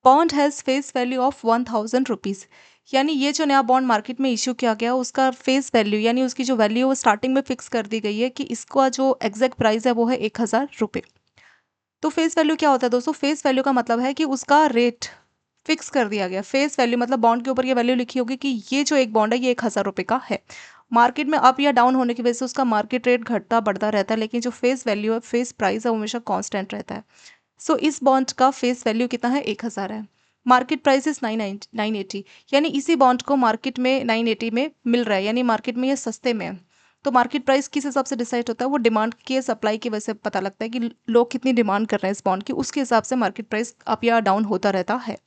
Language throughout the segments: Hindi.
Bond has face value of 1000 rupees, यानी ये जो नया बॉन्ड मार्केट में इशू किया गया उसका फेस वैल्यू यानी उसकी जो वैल्यू है वो स्टार्टिंग में फिक्स कर दी गई है कि इसका जो एग्जैक्ट प्राइस है वो है 1000 रुपये। तो फेस वैल्यू क्या होता है दोस्तों? फेस वैल्यू का मतलब है कि उसका रेट फिक्स कर दिया गया। फेस वैल्यू मतलब बॉन्ड के ऊपर ये वैल्यू लिखी होगी कि ये जो एक बॉन्ड है ये 1000 रुपये का है। मार्केट में अप या डाउन होने की वजह से उसका मार्केट रेट घटता बढ़ता रहता है, लेकिन जो फेस वैल्यू है, फेस प्राइस है, वो हमेशा कांस्टेंट रहता है। सो इस बॉन्ड का फेस वैल्यू कितना है? 1000 है। मार्केट प्राइस इज 980, यानी इसी बॉन्ड को मार्केट में 980 में मिल रहा है, यानी मार्केट में ये सस्ते में है। तो मार्केट प्राइस किस हिसाब से डिसाइड होता है? वो डिमांड की सप्लाई की वजह से पता लगता है कि लोग कितनी डिमांड कर रहे हैं इस बॉन्ड की, उसके हिसाब से मार्केट प्राइस अप या डाउन होता रहता है,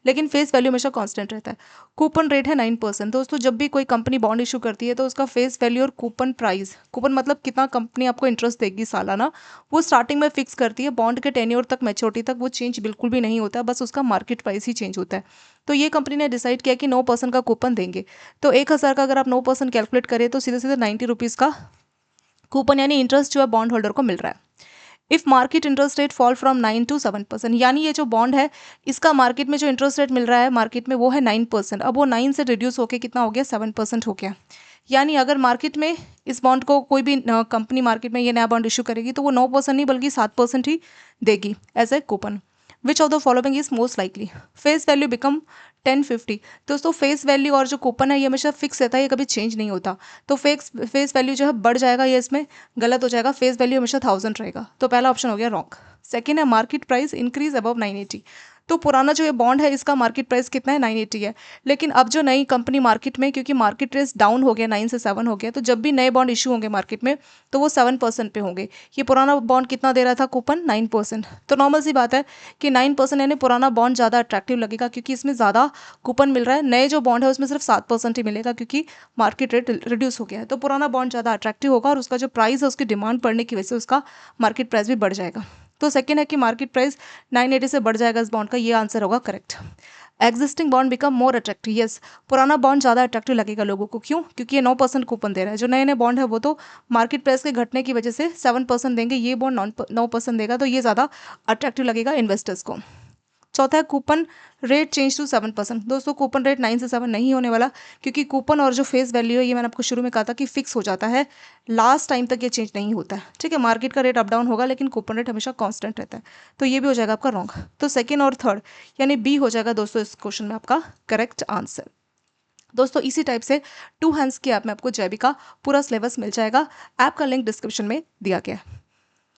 लेकिन फेस वैल्यू हमेशा कांस्टेंट रहता है। कूपन रेट है 9%। दोस्तों जब भी कोई कंपनी बॉन्ड इशू करती है तो उसका फेस वैल्यू और कूपन प्राइस, कूपन मतलब कितना कंपनी आपको इंटरेस्ट देगी सालाना, वो स्टार्टिंग में फिक्स करती है। बॉन्ड के टेन्योर तक, मैच्योरिटी तक वो चेंज बिल्कुल भी नहीं होता है, बस उसका मार्केट प्राइस ही चेंज होता है। तो ये कंपनी ने डिसाइड किया कि 9% का कूपन देंगे। तो 1000 का अगर आप 9% कैलकुलेट करें तो सीधे सीधे 90 रुपीज़ का कूपन यानी इंटरेस्ट जो है बॉन्ड होल्डर को मिल रहा है। If market interest rate fall from 9 to 7%, यानी ये जो बॉन्ड है इसका मार्केट में जो इंटरेस्ट रेट मिल रहा है मार्केट में वो है 9%, अब वो 9 से रिड्यूस होके कितना हो गया? 7% हो गया। यानी अगर मार्केट में इस बॉन्ड को कोई भी कंपनी मार्केट में ये नया बॉन्ड इशू करेगी तो वो 9% नहीं बल्कि 7% ही देगी as a coupon. Which of the following is most likely? Face value become 1050। दोस्तों फेस वैल्यू और जो कूपन है ये हमेशा फिक्स रहता है, ये कभी चेंज नहीं होता। तो फेस वैल्यू जो है बढ़ जाएगा, ये इसमें गलत हो जाएगा। फेस वैल्यू हमेशा 1000 रहेगा, तो पहला ऑप्शन हो गया रॉन्ग। सेकेंड है मार्केट प्राइस इंक्रीज अबव 980। तो पुराना जो ये बॉन्ड है इसका मार्केट प्राइस कितना है? 980 है। लेकिन अब जो नई कंपनी मार्केट में, क्योंकि मार्केट रेट डाउन हो गया, 9 से 7 हो गया, तो जब भी नए बॉन्ड इशू होंगे मार्केट में तो वो 7% पे होंगे। ये पुराना बॉन्ड कितना दे रहा था कूपन? 9%। तो नॉर्मल सी बात है कि 9% यानी पुराना बॉन्ड ज़्यादा अट्रैक्टिव लगेगा क्योंकि इसमें ज़्यादा कूपन मिल रहा है। नए जो बॉन्ड है उसमें सिर्फ 7% ही मिलेगा क्योंकि मार्केट रेट रिड्यूस हो गया है। तो पुराना बॉन्ड ज़्यादा अट्रैक्टिव होगा और उसका जो प्राइस है उसकी डिमांड बढ़ने की वजह से उसका मार्केट प्राइस भी बढ़ जाएगा। तो सेकेंड है कि मार्केट प्राइस 980 से बढ़ जाएगा इस बॉन्ड का, ये आंसर होगा correct. Existing bond become more attractive. Yes, पुराना बॉन्ड ज़्यादा अट्रैक्टिव लगेगा लोगों को। क्यों? क्योंकि ये 9% कूपन दे रहा है। जो नए नए बॉन्ड है वो तो मार्केट प्राइस के घटने की वजह से 7% देंगे, ये बॉन्ड 9% देगा, तो ये ज़्यादा अट्रैक्टिव लगेगा इन्वेस्टर्स को। चौथा है कूपन रेट चेंज टू 7%। दोस्तों कूपन रेट 9 से 7 नहीं होने वाला, क्योंकि कूपन और जो फेस वैल्यू है ये मैंने आपको शुरू में कहा था कि फिक्स हो जाता है, लास्ट टाइम तक ये चेंज नहीं होता है। ठीक है, मार्केट का रेट अप डाउन होगा लेकिन कूपन रेट हमेशा कांस्टेंट रहता है। तो ये भी हो जाएगा आपका रॉन्ग। तो सेकेंड और थर्ड यानी बी हो जाएगा दोस्तों इस क्वेश्चन में आपका करेक्ट आंसर। दोस्तों इसी टाइप से 2 हैंड्स की ऐप में आपको जैविका पूरा सिलेबस मिल जाएगा। ऐप का लिंक डिस्क्रिप्शन में दिया गया है।